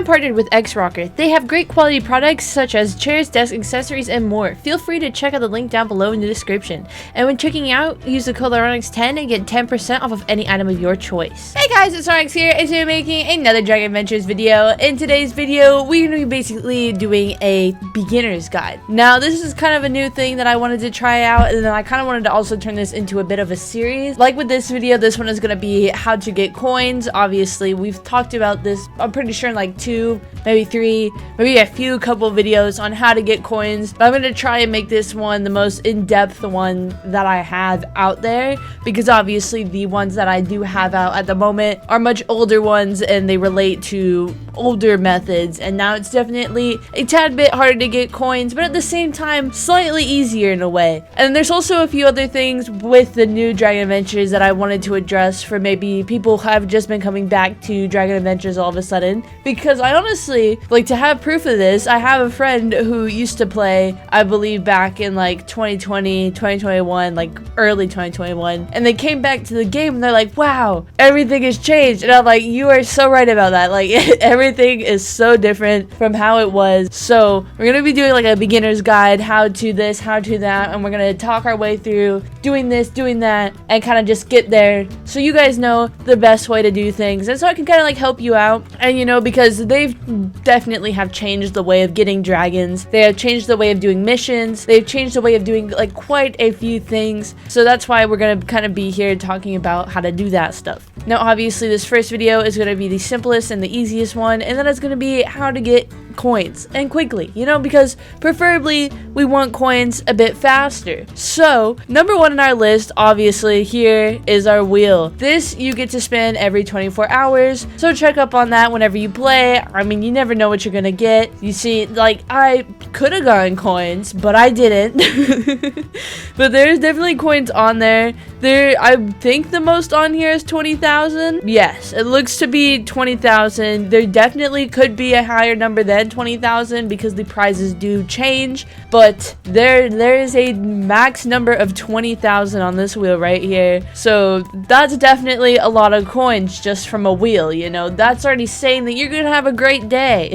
partnered with X-Rocker. They have great quality products such as chairs, desk accessories, and more. Feel free to check out the link down below in the description. And when checking out, use the code Lyronyx10 and get 10% off of any item of your choice. Hey guys, it's Lyronyx here, and today I'm making another Dragon Adventures video. In today's video, we're going to be basically doing a beginner's guide. Now, this is kind of a new thing that I wanted to try out, and then I kind of wanted to also turn this into a bit of a series. Like with this video, this one is going to be how to get coins. Obviously, we've talked about this, I'm pretty sure in like 2, maybe 3, maybe a couple videos on how to get coins. But I'm going to try and make this one the most in-depth one that I have out there, because obviously the ones that I do have out at the moment are much older ones and they relate to older methods, and now it's definitely a tad bit harder to get coins, but at the same time slightly easier in a way. And there's also a few other things with the new Dragon Adventures that I wanted to address for maybe people who have just been coming back to Dragon Adventures all of a sudden, because I honestly, like, to have proof of this, I have a friend who used to play, I believe back in like 2020, 2021, like early 2021, and they came back to the game and they're like, wow, everything has changed. And I'm like, you are so right about that. Like, everything is so different from how it was. So we're gonna be doing like a beginner's guide, how to this, how to that, and we're gonna talk our way through doing this, doing that, and kind of just get there so you guys know the best way to do things, and so I can kind of like help you out. And you know, because they've definitely have changed the way of getting dragons, they have changed the way of doing missions, they've changed the way of doing like quite a few things, so that's why we're gonna kind of be here talking about how to do that stuff. Now obviously this first video is going to be the simplest and the easiest one, and then it's going to be how to get coins and quickly, you know, because preferably we want coins a bit faster. So number one on our list, obviously, here is our wheel. This you get to spin every 24 hours, so check up on that whenever you play. I mean, you never know what you're gonna get. You see, like, I could have gotten coins, but I didn't. But there's definitely coins on there. I think the most on here is 20,000. Yes, it looks to be 20,000. There definitely could be a higher number than 20,000 because the prizes do change, but there is a max number of 20,000 on this wheel right here. So that's definitely a lot of coins just from a wheel, you know. That's already saying that you're gonna have a great day.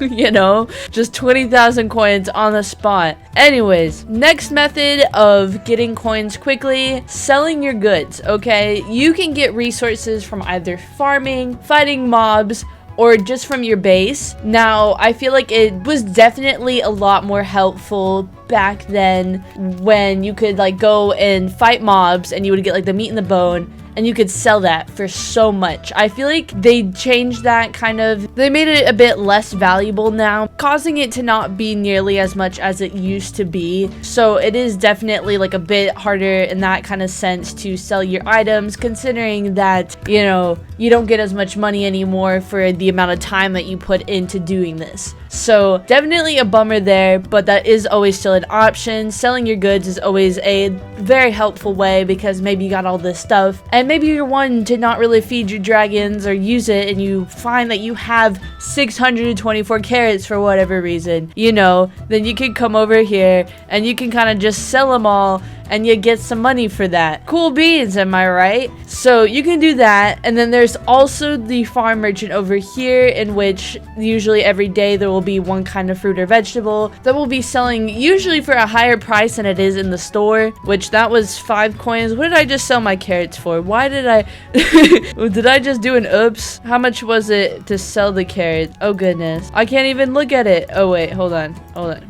You know, just 20,000 coins on the spot. Anyways, next method of getting coins quickly, selling your goods. Okay, you can get resources from either farming, fighting mobs, or just from your base. Now, I feel like it was definitely a lot more helpful back then when you could like go and fight mobs and you would get like the meat and the bone, and you could sell that for so much. I feel like they changed that kind of, they made it a bit less valuable now, causing it to not be nearly as much as it used to be. So it is definitely like a bit harder in that kind of sense to sell your items, considering that, you know, you don't get as much money anymore for the amount of time that you put into doing this. So definitely a bummer there, but that is always still an option. Selling your goods is always a very helpful way, because maybe you got all this stuff and maybe you're one to not really feed your dragons or use it, and you find that you have 624 carrots for whatever reason, you know, then you can come over here and you can kind of just sell them all and you get some money for that. Cool beans, am I right? So you can do that. And then there's also the farm merchant over here, in which usually every day there will be one kind of fruit or vegetable that will be selling usually for a higher price than it is in the store, which that was 5 coins. What did I just sell my carrots for? Why did I did I just do an oops? How much was it to sell the carrots? Oh goodness, I can't even look at it. Oh wait, hold on.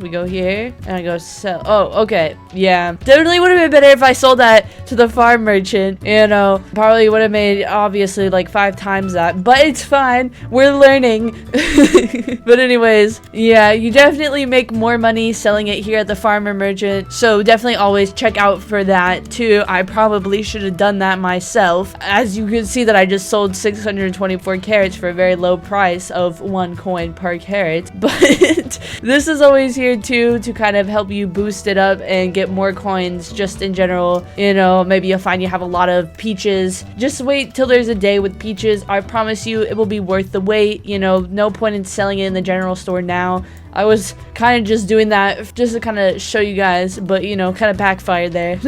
We go here and I go sell. Oh, okay, yeah, definitely would have been better if I sold that to the farm merchant, you know. Probably would have made obviously like 5 times that, but it's fine, we're learning. But anyways, yeah, you definitely make more money selling it here at the farmer merchant, so definitely always check out for that too. I probably should have done that myself. As you can see that I just sold 624 carrots for a very low price of 1 coin per carrot, but this is always here too to kind of help you boost it up and get more coins just in general. You know, maybe you'll find you have a lot of peaches. Just wait till there's a day with peaches. I promise you it will be worth the wait. You know, no point in selling it in the general store now. I was kind of just doing that just to kind of show you guys, but you know, kind of backfired there.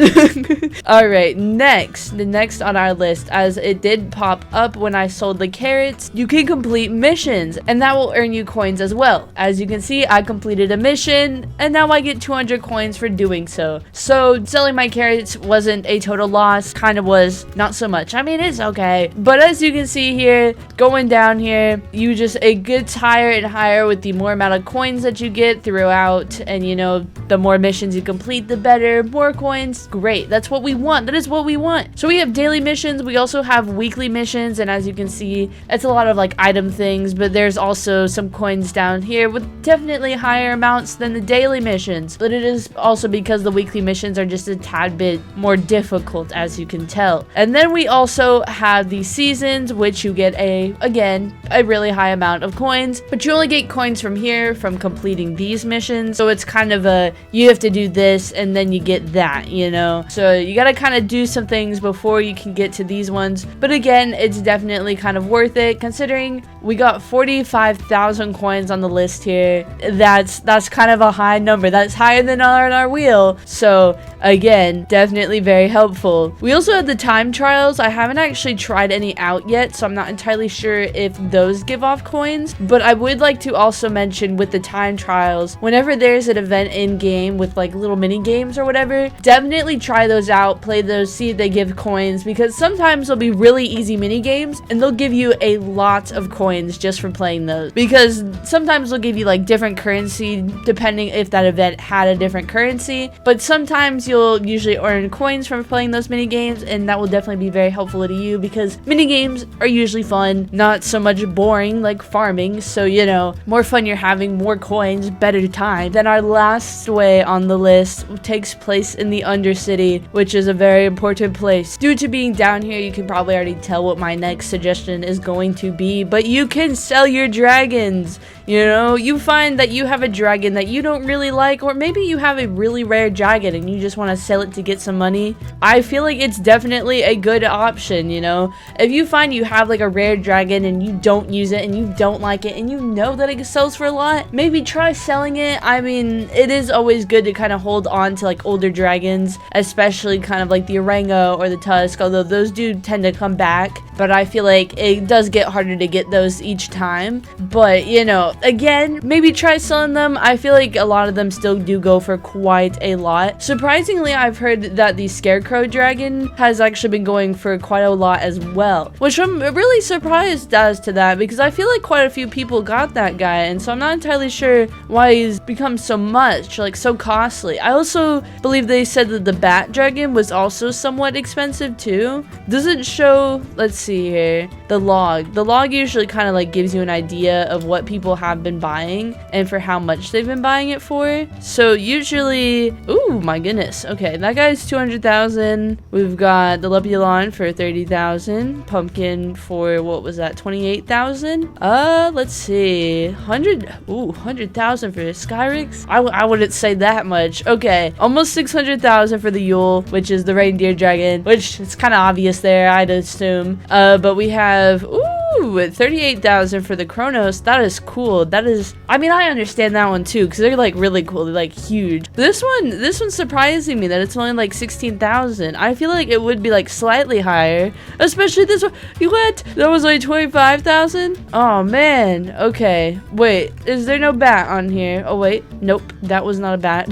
Alright, the next on our list, as it did pop up when I sold the carrots, you can complete missions, and that will earn you coins as well. As you can see, I completed a mission, and now I get 200 coins for doing so. So selling my carrots wasn't a total loss, kind of was, not so much. I mean, it's okay. But as you can see here, going down here, it gets higher and higher with the more amount of coins that you get throughout, and you know, the more missions you complete, the better. More coins, great. That's what we want. That is what we want. So we have daily missions, we also have weekly missions, and as you can see, it's a lot of like item things, but there's also some coins down here with definitely higher amounts than the daily missions. But it is also because the weekly missions are just a tad bit more difficult, as you can tell. And then we also have the seasons, which you get again a really high amount of coins, but you only get coins from here from completing these missions. So it's kind of you have to do this and then you get that, you know, so you gotta kind of do some things before you can get to these ones. But again, it's definitely kind of worth it, considering we got 45,000 coins on the list here. That's kind of a high number. That's higher than on our wheel. So again, definitely very helpful. We also have the time trials. I haven't actually tried any out yet, so I'm not entirely sure if those give off coins, but I would like to also mention with the time trials, whenever there's an event in game with like little mini games or whatever, definitely try those out, play those, see if they give coins, because sometimes they'll be really easy mini games and they'll give you a lot of coins just for playing those, because sometimes they'll give you like different currency depending if that event had a different currency, but sometimes you'll usually earn coins from playing those mini games, and that will definitely be very helpful to you because mini games are usually fun, not so much boring like farming. So you know, more fun you're having, more coins, better time. Then our last way on the list takes place in the Undercity, which is a very important place. Due to being down here, you can probably already tell what my next suggestion is going to be, but you can sell your dragons. You know, you find that you have a dragon that you don't really like, or maybe you have a really rare dragon and you just want to sell it to get some money. I feel like it's definitely a good option, you know. If you find you have like a rare dragon and you don't use it and you don't like it and you know that it sells for a lot, maybe try selling it. I mean, it is always good to kind of hold on to like older dragons, especially kind of like the Orango or the Tusk, although those do tend to come back, but I feel like it does get harder to get those each time. But you know, again, maybe try selling them. I feel like a lot of them still do go for quite a lot. Surprisingly, I've heard that the Scarecrow dragon has actually been going for quite a lot as well, which I'm really surprised as to that, because I feel like quite a few people got that guy, and so I'm not entirely sure why he's become so much, like so costly. I also believe they said that the Bat Dragon was also somewhat expensive too. Doesn't show, let's see here, the log. The log usually kind of like gives you an idea of what people have been buying and for how much they've been buying it for. So usually, ooh, my goodness. Okay, that guy's 200,000. We've got the Lepulon for 30,000. Pumpkin for, what was that, 28,000? Let's see, 100,000 for Skyrix. I wouldn't say that much. Okay, almost 600,000 for the Yule, which is the reindeer dragon, which is kind of obvious there, I'd assume. But we have, ooh, 38,000 for the Kronos. That is cool. That is, I mean, I understand that one too, because they're like really cool. They're like huge. This one's surprising me that it's only like 16,000. I feel like it would be like slightly higher, especially this one. What? That was like 25,000? Oh man. Okay. Wait, is there no bat on here? Oh wait, nope, that was not a bat.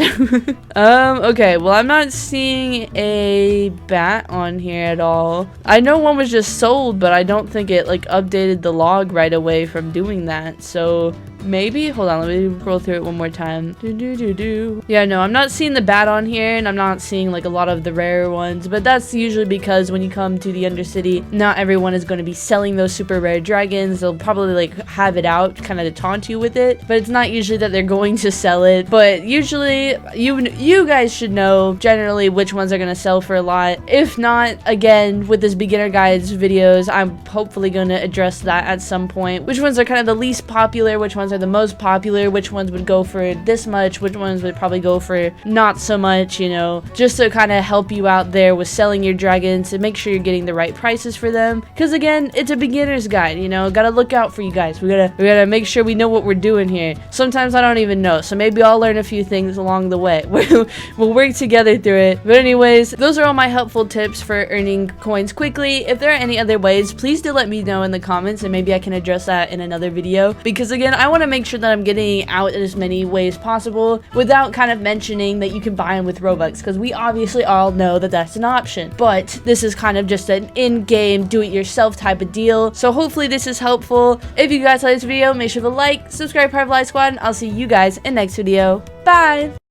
Okay, well, I'm not seeing a bat on here at all. I know one was just sold, but I don't think it like updated the log right away from doing that. So maybe, hold on, let me scroll through it one more time. Yeah, no, I'm not seeing the bat on here, and I'm not seeing like a lot of the rare ones, but that's usually because when you come to the Undercity, not everyone is going to be selling those super rare dragons. They'll probably like have it out kind of to taunt you with it, but it's not usually that they're going to sell it. But usually you guys should know generally which ones are going to sell for a lot. If not, again, with this beginner guides videos, I'm hopefully going to address that at some point. Which ones are kind of the least popular, which ones are are the most popular, which ones would go for this much, which ones would probably go for not so much, you know, just to kind of help you out there with selling your dragons and make sure you're getting the right prices for them. Because again, it's a beginner's guide, you know, gotta look out for you guys. We gotta make sure we know what we're doing here. Sometimes I don't even know, so maybe I'll learn a few things along the way. We'll work together through it. But anyways, those are all my helpful tips for earning coins quickly. If there are any other ways, please do let me know in the comments, and maybe I can address that in another video, because again, I want to make sure that I'm getting out in as many ways possible without kind of mentioning that you can buy them with Robux, because we obviously all know that that's an option, but this is kind of just an in-game do-it-yourself type of deal. So hopefully this is helpful. If you guys like this video, make sure to like, subscribe, Private Life Squad, and I'll see you guys in next video. Bye!